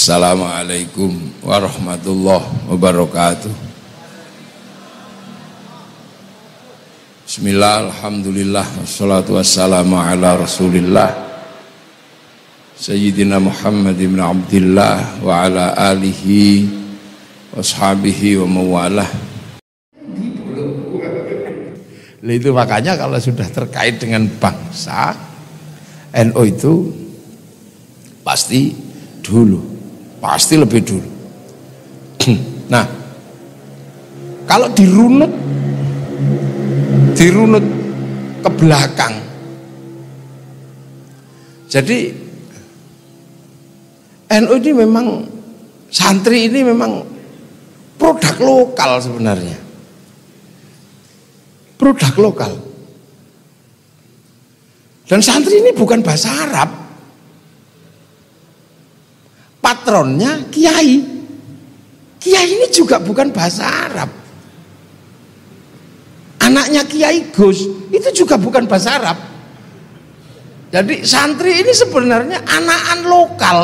Assalamualaikum warahmatullahi wabarakatuh. Bismillah, alhamdulillah, wassalatu wassalamu ala rasulillah Sayyidina Muhammad ibn Abdillah wa ala alihi wa ashabihi wa mawalah. Itu makanya kalau sudah terkait dengan bangsa, NU itu pasti dulu. Pasti lebih dulu. Nah, kalau dirunut ke belakang, jadi NU ini memang, santri ini memang produk lokal sebenarnya, produk lokal. Dan santri ini bukan bahasa Arab. Patronnya kiai. Kiai ini juga bukan bahasa Arab. Anaknya Kiai Gus itu juga bukan bahasa Arab. Jadi santri ini sebenarnya anakan lokal.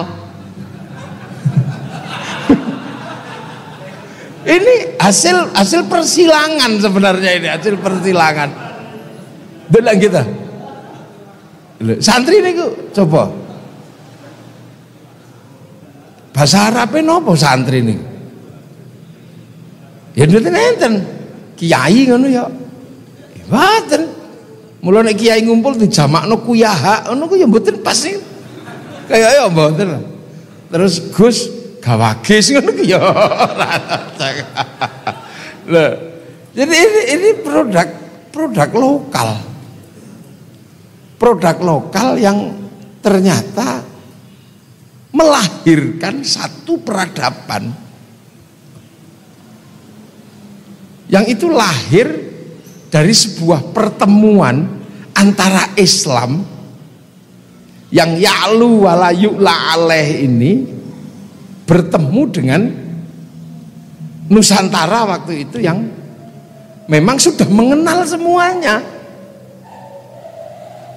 Ini hasil persilangan sebenarnya, ini hasil persilangan. Bilang kita. Santri ini coba. Bahasa Arabnya nopo santri ini? Ya nenten kiai ngono ya. Mboten. Mula nek kiai ngumpul dijamakno kuyaha ngono ku ya mboten pas sih. Kayak ya mboten. Terus Gus gawagis ngono ku ya ora. Loh. Jadi ini produk lokal. Produk lokal yang ternyata melahirkan satu peradaban yang itu lahir dari sebuah pertemuan antara Islam yang ya'lu wala yu'la alaih ini bertemu dengan Nusantara waktu itu yang memang sudah mengenal semuanya,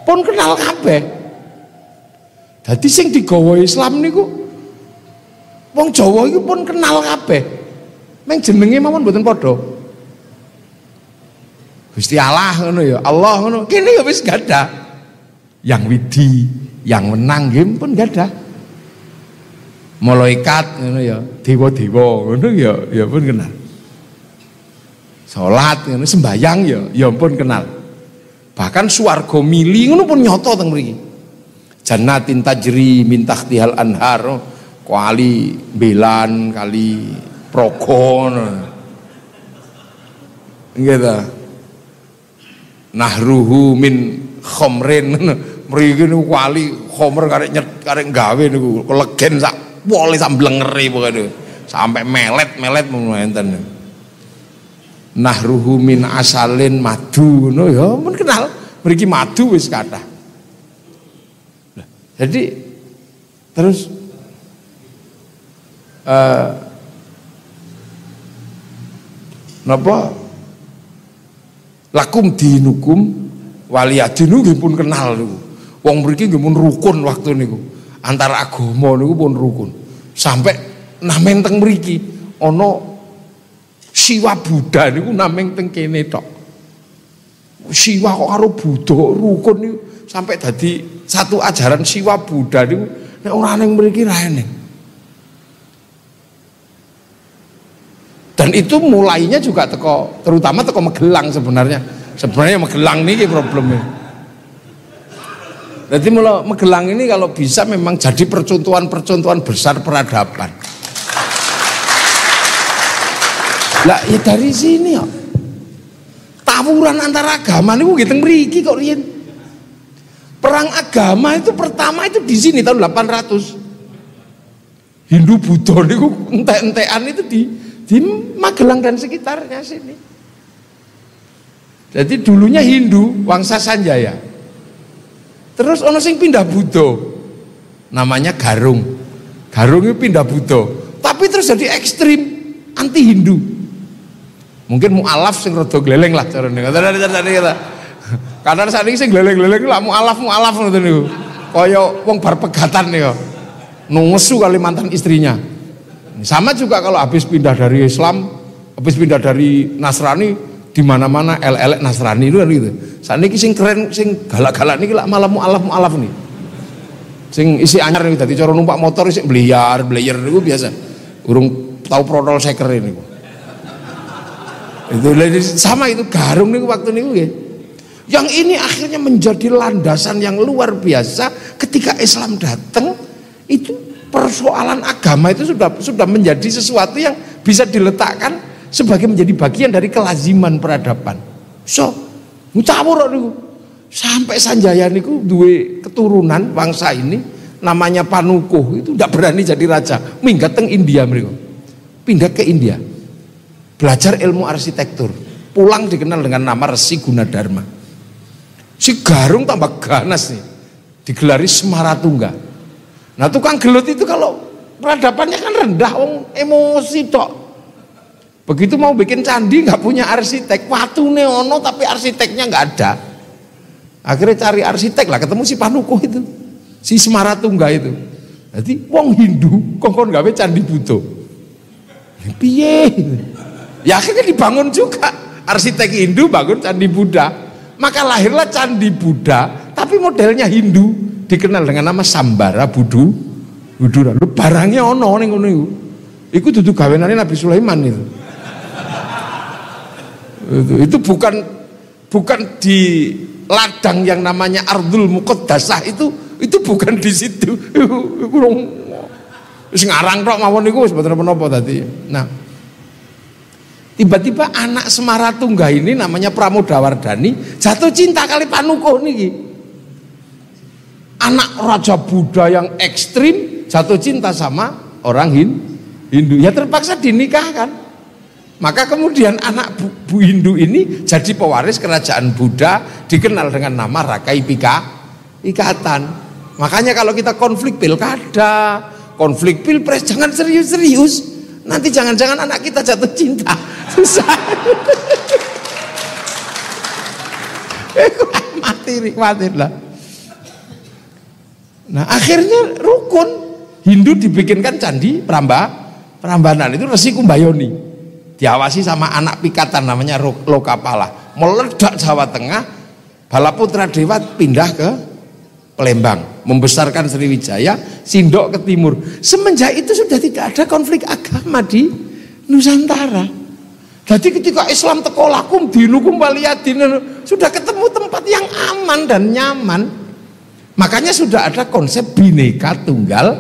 pun kenal kabeh. Jadi sing digawa Islam niku wong Jawa iku pun kenal kabeh. Meng jenenge mawon mboten padha. Gusti Allah ngono ya, Allah ngono. Kene ya wis gadah. Yang widi, yang menang nggih pun gadah. Malaikat ngono ya, dewa-dewa ngono ya pun kenal. Salat ngono, sembayang ya pun kenal. Bahkan swarga mili ngono pun nyoto teng mriki. Jannatin tajri min tahtihal anhar, kali belan kali progon gitu. Nahruhu min khomrin, mriki niku kali khomer karek gawe niku legen sak wole sak blengeri pokoke sampai melet enten. Nahruhu min asalin madu ngono ya mun kenal mriki madu wis kathah. Jadi terus napa lakum dinukum waliyadinu nggih pun kenal niku. Wong mriki nggih pun rukun waktu niku. Antara agama niku pun rukun. Sampai nameng teng mriki ana Siwa Buddha niku nameng teng kene tok. Siwa kok karo Buddha rukun niku sampai dadi satu ajaran Siwa Buddha niku nek ora ning mriki ra eneng. Dan itu mulainya juga terutama teko Magelang sebenarnya. Sebenarnya Magelang niki problemnya. Jadi mulai Magelang ini kalau bisa memang jadi percontohan besar peradaban. Lah ya dari sini ya. Tawuran antara agama niku nggih teng mriki kok riyen. Perang agama itu pertama itu di sini tahun 800. Hindu Buddha niku entek-entekan itu di Magelang dan sekitarnya sini. Jadi dulunya Hindu, Wangsa Sanjaya. Terus ono sing pindah Buddha. Namanya Garung. Garung itu pindah Buddha. Tapi terus jadi ekstrim anti Hindu. Mungkin mu'alaf sing rada gleleng lah carane. Karena saat ini sing gleleng-gleleng lah mu'alaf ngoten niku. Kaya wong bar pegatan niku. nungesu kali mantan istrinya. Sama juga kalau habis pindah dari Islam, habis pindah dari Nasrani, di mana-mana elek Nasrani itu kan gitu. Saniki sing keren, sing galak-galak niki lak malah mualaf nih. Sing isi anyar nih, dadi cara numpak motor sik bleyer niku biasa. Urung tahu protol seker niku. Itu sama itu garung niku waktu niku nggih. Yang ini akhirnya menjadi landasan yang luar biasa ketika Islam datang. Itu persoalan agama itu sudah menjadi sesuatu yang bisa diletakkan sebagai menjadi bagian dari kelaziman peradaban. So, ngawur niku. Sampai Sanjaya niku duwe keturunan bangsa ini namanya Panukuh itu tidak berani jadi raja, minggat teng India mereka. Pindah ke India. Belajar ilmu arsitektur. Pulang dikenal dengan nama Resi Gunadarma. Si Garung tambah ganas nih. Digelari Semaratungga. Nah tukang gelut itu kalau peradabannya kan rendah, emosi tok. Begitu mau bikin candi nggak punya arsitek, watune ono tapi arsiteknya nggak ada. Akhirnya cari arsitek lah, ketemu si Panukuh itu, si Semaratungga itu. Jadi wong Hindu kongkon gawe candi Buddha. Piye? Ya akhirnya dibangun juga. Arsitek Hindu bangun candi Buddha. Maka lahirlah candi Buddha, tapi modelnya Hindu. Dikenal dengan nama Sambara Budura. Lu barangnya ono ning ngono iku. Iku dudu gawenane Nabi Sulaiman itu. Itu bukan di ladang yang namanya Ardul Muqaddasah itu bukan di situ. Wis ngarang tok mawon niku wis mboten napa tadi. Nah, tiba-tiba anak Semaratungga ini namanya Pramodawardhani jatuh cinta kali Panukuh niki. Anak Raja Buddha yang ekstrim jatuh cinta sama orang Hindu. Ya terpaksa dinikahkan. Maka kemudian anak Bu Hindu ini jadi pewaris kerajaan Buddha, dikenal dengan nama Rakai Pikatan. Makanya kalau kita konflik pilkada, konflik pilpres, jangan serius-serius. Nanti jangan-jangan anak kita jatuh cinta. Susah. Khawatir lah. Nah akhirnya rukun Hindu dibikinkan candi Prambanan itu Resi Kumbayoni, diawasi sama anak pikatan namanya Lokapala. Meledak Jawa Tengah, Balaputra Dewa pindah ke Palembang, membesarkan Sriwijaya, Sindok ke timur. Semenjak itu sudah tidak ada konflik agama di Nusantara. Jadi ketika Islam teko lakum dinukum waliyadin, sudah ketemu tempat yang aman dan nyaman. Makanya sudah ada konsep Bhinneka Tunggal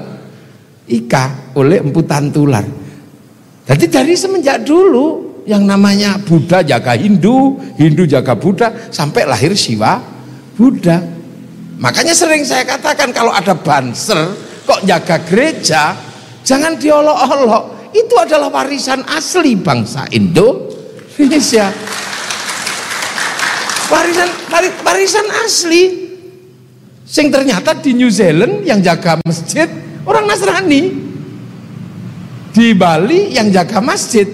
Ika oleh Empu Tantular. Jadi dari semenjak dulu yang namanya Buddha jaga Hindu, Hindu jaga Buddha, sampai lahir Siwa Buddha. Makanya sering saya katakan kalau ada banser kok jaga gereja, jangan diolok-olok. Itu adalah warisan asli bangsa Indonesia. Warisan asli. Sing ternyata di New Zealand yang jaga masjid orang Nasrani, di Bali yang jaga masjid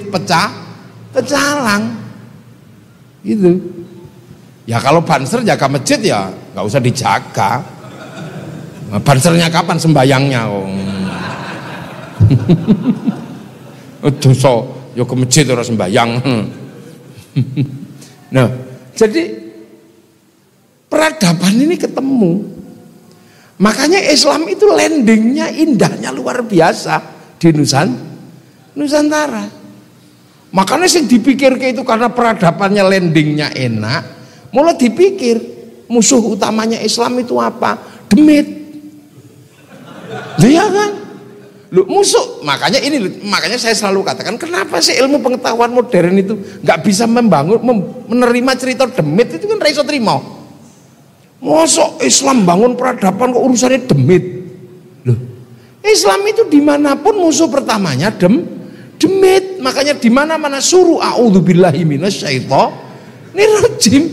pecalang gitu. Ya kalau banser jaga masjid ya nggak usah dijaga. Nah, bansernya kapan sembayangnya? Dosa ya ke masjid orang sembayang. Nah jadi peradaban ini ketemu. Makanya Islam itu landingnya indahnya luar biasa di Nusantara. Makanya sing dipikir itu karena peradabannya landingnya enak, mulai dipikir musuh utamanya Islam itu apa? Demit. Iya kan? Loh, musuh. Makanya saya selalu katakan kenapa sih ilmu pengetahuan modern itu nggak bisa menerima cerita demit itu kan raiso terima. Mosok Islam bangun peradaban kok urusannya demit. Loh, Islam itu dimanapun musuh pertamanya demit. Makanya dimana-mana suruh a'udzubillahi minasyaitonirrajim.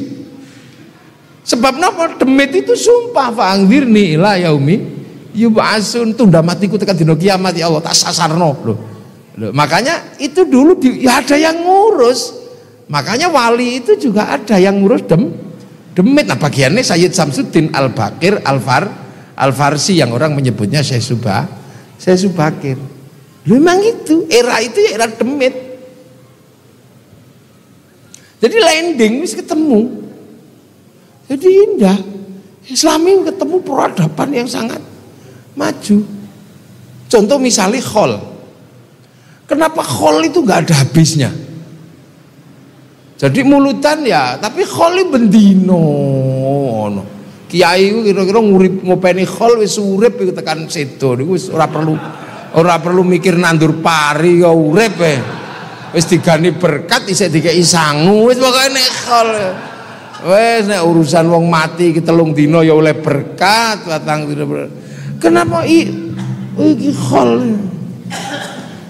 Sebab napa? Demit itu sumpah fa'angzirni ila yaumi yub'atsun, tunda matiku tekan dina kiamat ya Allah tak sasarno. Loh, makanya itu dulu ya ada yang ngurus. Makanya wali itu juga ada yang ngurus demit. Nah bagiannya Sayyid Samsuddin Al-Baqir Al-Farsi yang orang menyebutnya Syekh Saya Subakir. Memang itu, era itu ya era demit. Jadi landing wis ketemu. Jadi indah. Islami ketemu peradaban yang sangat maju. Contoh misalnya khol. Kenapa khol itu nggak ada habisnya? Jadi mulutan ya, tapi khol bendino. Kiai kira-kira ngurip ngopeni khol wis urip iku tekan sedo niku wis ora perlu mikir nandur pari ya urip e. Wis digani berkat isih dikeki sangu wis pokoke nek khol. Wis nek urusan wong mati iki 3 dina ya oleh berkat, 4 dina. Kenapa iki khol?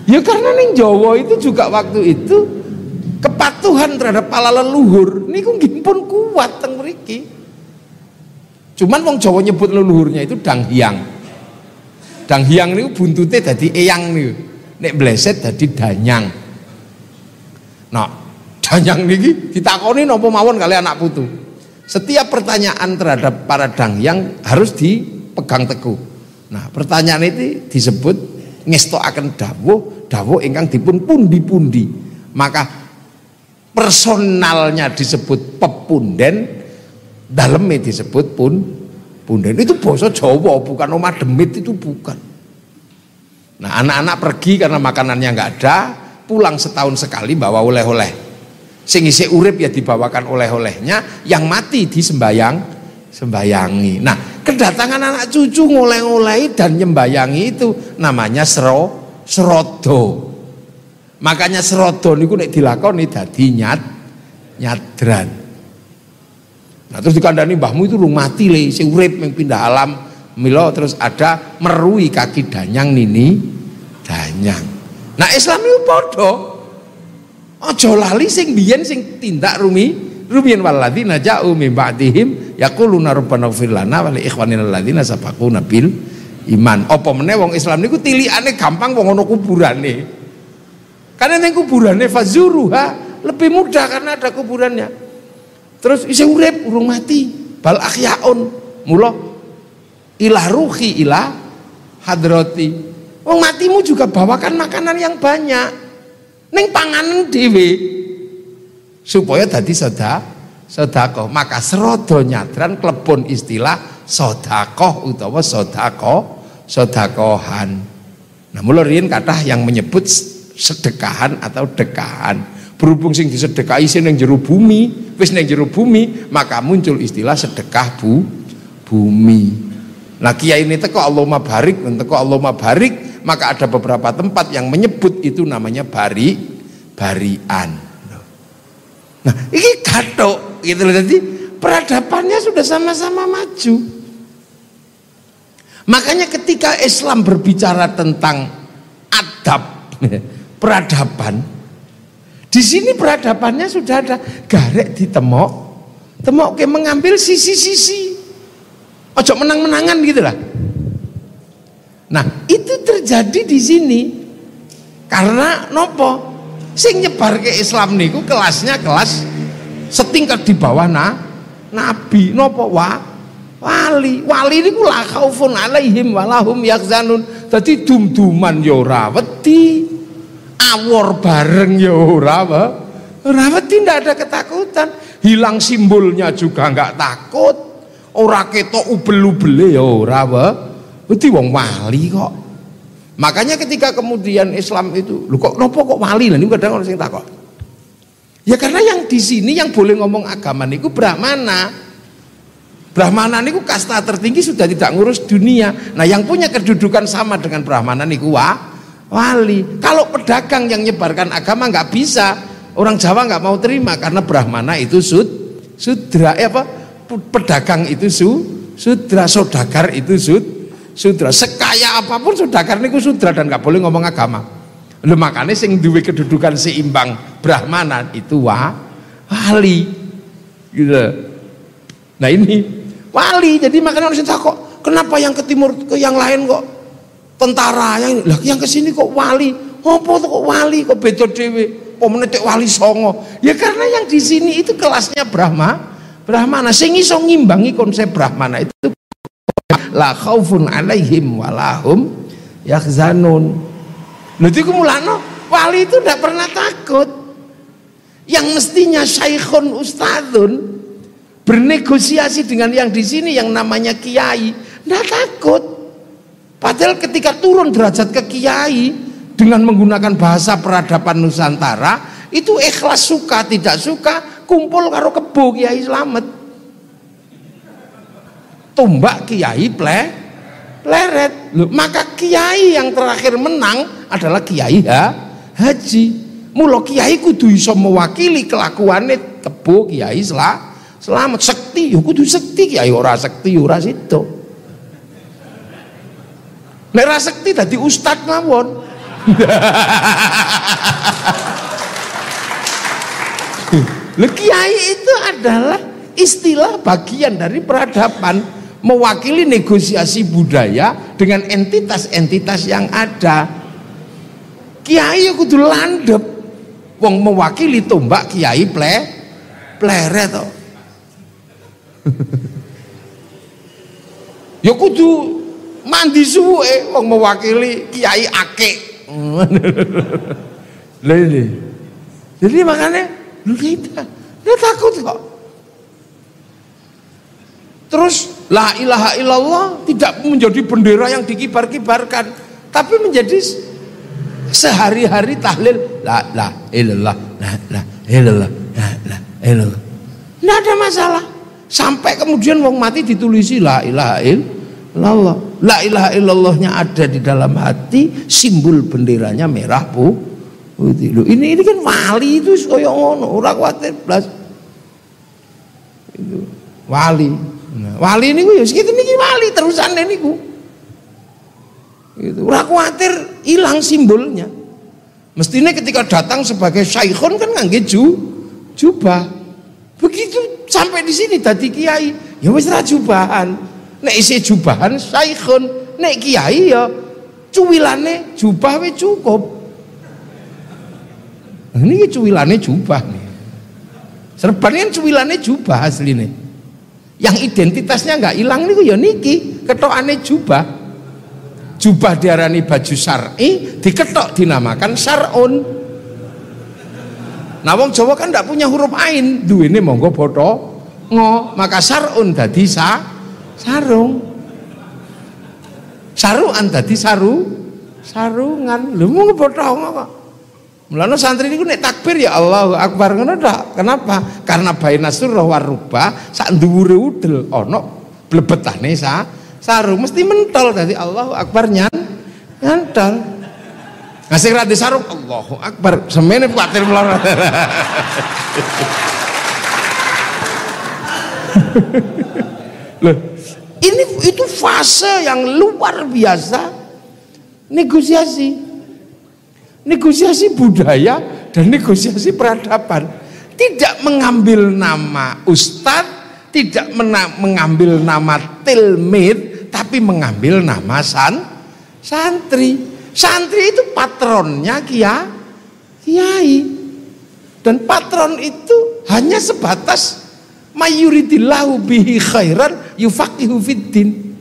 Ya karena ning Jawa itu juga waktu itu kepatuhan terhadap para leluhur niku nggih pun kuat teng mriki. Cuman wong Jawa nyebut leluhurnya itu danghyang. Danghyang niku buntute dadi eyang niku. Nek bleset dadi danyang. Nah, danyang niki ditakoni napa mawon kali anak putu. Setiap pertanyaan terhadap para danghyang harus dipegang teguh. Nah, pertanyaan itu disebut ngestokaken dawuh ingkang dipun pundi-pundi. Maka personalnya disebut pepunden, dalamnya disebut punden. Itu bahasa Jawa, bukan omah demit, itu bukan. Nah, anak-anak pergi karena makanannya nggak ada, pulang setahun sekali bawa oleh-oleh. Sing isih urip ya dibawakan oleh-olehnya, yang mati sembayangi. Nah, kedatangan anak cucu ngoleh-olehi dan nyembayangi itu namanya serodo. Makanya serodo niku nek dilakoni dadi nyadran. Nah, terus dikandani mbahmu itu lu mati le, sing urip ming pindah alam milo, terus ada merui kaki danyang nini danyang. Nah, Islam itu padha. Aja lali sing biyen sing tindak rumiyin walladzina ja'u min ba'dihim yaquluna rabbana ighfir lana wa li ikhwanina alladzina sabaquna bil iman. Apa meneh wong Islam niku tilikane gampang wong ana kuburane. Karena ning kuburane fazuruha lebih mudah karena ada kuburannya. Terus isih urip urung mati, bal akhyaun. Mula ilah ruhi ilah hadrati. Wong matimu juga bawakan makanan yang banyak. Ning panganan dhewe supaya dadi sedekah. Maka serodo nyadran klebon istilah sedekah utawa sedekohan. Nah, mula riyen kathah yang menyebut sedekahan atau dekahan. Berhubung sing disedekahi sing ning jero bumi, wis ning jero bumi, maka muncul istilah sedekah bumi. Nah, kiai ini teko Allahumma barik, teko Allahumma barik, maka ada beberapa tempat yang menyebut itu namanya barian. Nah, ini gathok gitu loh. Jadi peradabannya sudah sama-sama maju. Makanya ketika Islam berbicara tentang adab, peradaban, di sini peradabannya sudah ada garek ditemok ke mengambil sisi-sisi. Ojo menang-menangan gitu lah. Nah, itu terjadi di sini karena nopo? Sing nyebar ke Islam niku kelasnya kelas setingkat di bawah nabi. Nopo? Wali niku la khaufun alaihim walahum yahzanun. Dadi dum-duman ya ora wedi. Awor bareng ya ora wedi, ndak ada ketakutan. Hilang simbolnya juga nggak takut. Ora ketok ubel-ubele ya ora wedi, wong wali kok. Makanya ketika kemudian Islam itu, lho kok nopo kok wali lah, ini kadang orang sing takut. Ya karena yang di sini yang boleh ngomong agama niku Brahmana. Brahmana niku kasta tertinggi, sudah tidak ngurus dunia. Nah, yang punya kedudukan sama dengan Brahmana niku wali. Kalau pedagang yang nyebarkan agama nggak bisa, orang Jawa nggak mau terima karena Brahmana itu sudra, pedagang itu sudra, saudagar itu sudra. Sekaya apapun saudagar niku sudra dan nggak boleh ngomong agama. Lho, makanya sing duwe kedudukan seimbang Brahmana itu wali. Gitu. Nah, ini wali. Jadi makanya orang takut, kenapa yang ke timur ke yang lain kok tentara, yang ke sini kok wali? Apa kok wali kok beda dhewe? Kok menetek wali songo? Ya karena yang di sini itu kelasnya Brahmana. Sing iso ngimbangi konsep Brahmana itu la khaufun alaihim walahum yakhzanun. Lha iku mulane wali itu tidak pernah takut. Yang mestinya syaikhun ustadzun bernegosiasi dengan yang di sini yang namanya kiai, tidak takut. Padahal ketika turun derajat ke kiai dengan menggunakan bahasa peradaban Nusantara, itu ikhlas suka tidak suka kumpul karo kebo Kiai Slamet. Tombak kiai pleret. Loh, maka kiai yang terakhir menang adalah Kiai Haji. Mula kiai kudu iso mewakili kelakuane kebo Kiai Slamet. Sekti yo kudu sekti, kiai ora sekti ora sida. Nek ra sekti dadi ustad mawon. Kiai itu adalah istilah bagian dari peradaban, mewakili negosiasi budaya dengan entitas-entitas yang ada. Kiai kudu landep, wong mewakili tombak kiai pleret to. Ya kudu mandi suwe wong mewakili kiai akik. Lha ini. Jadi makanya kita takut kok. Terus la ilaha illallah tidak menjadi bendera yang dikibar-kibarkan, tapi menjadi sehari-hari tahlil la ilallah, la ilallah, la ilallah. Tidak ada masalah. Sampai kemudian wong mati ditulisi la ilaha illallah. La ilaha illallahnya ada di dalam hati, simbol benderanya merah putih. Ini kan wali itu kaya ngono, ora kuwatir blas. Itu wali. Nah, wali niku ya segitu niki wali terusane niku. Itu ora kuwatir hilang simbolnya. Mestinya ketika datang sebagai syaikhun kan ngangge jubah. Begitu sampai di sini dadi kiai, ya wis ra jubahan. Nek isih jubahan syaikhun, nek kiai ya cuwilane jubah wis cukup. Ini cuwilane jubah nih. Serban kan cuwilane jubah asline. Yang identitasnya nggak hilang niku ya niki, ketokane jubah. Jubah diarani baju syar'i, diketok dinamakan syar'un. Nah wong Jawa kan ndak punya huruf ain, duwene monggo bodho ngo, maka syar'un dadi sarung. Saruan dadi sarungan. Lho monggo bodho ngo kok. Mulane santri niku nek takbir ya Allahu Akbar ngono tok. Kenapa? Karena baina surah warubah sak dhuwure udel ana blebetane sarung mesti mentol dadi Allahu Akbar nyantol. Ngasih ra sarung Allahu Akbar semene kuwatir melorot. Loh, itu fase yang luar biasa negosiasi budaya dan negosiasi peradaban. Tidak mengambil nama ustadz, tidak mengambil nama tilmid, tapi mengambil nama santri. Santri itu patronnya kiai, dan patron itu hanya sebatas mayuridillahu bihi khairan yufaqihu fiddin.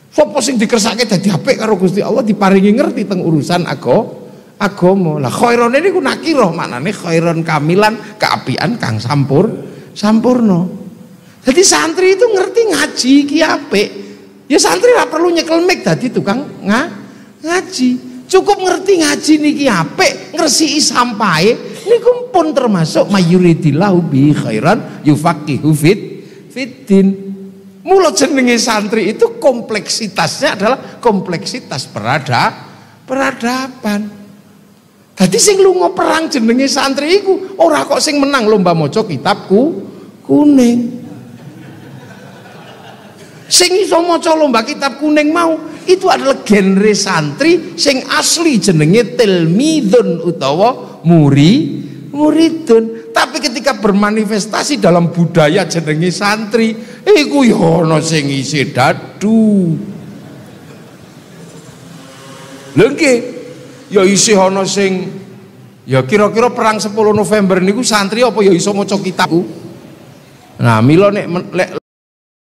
Sopo sing dikersake dadi apik karo Gusti Allah diparingi ngerti teng urusan agama. Lah khairon niku nakirah, maknane khairon kamilan, keapian kang sampurna. Jadi santri itu ngerti ngaji ki apik. Ya santri ora perlu nyekel mic dadi tukang ngaji. Cukup ngerti ngaji niki apik, ngresiki sampahe niku pun termasuk mayuridillahu bi khairan yufaqihu fiddin. Mula jenenge santri itu kompleksitasnya adalah kompleksitas peradaban. Dadi sing lunga perang jenenge santri iku ora kok sing menang lomba maca kitabku kuning. Sing iso maca lomba kitab kuning mau itu adalah genre santri sing asli jenenge tilmidun utawa muridun. Tapi ketika bermanifestasi dalam budaya jenenge santri, iku ya ana sing isih dadu. Lha nggih, ya isih ana sing ya kira-kira perang 10 November niku santri apa ya iso maca kitabku. Nah, mila nek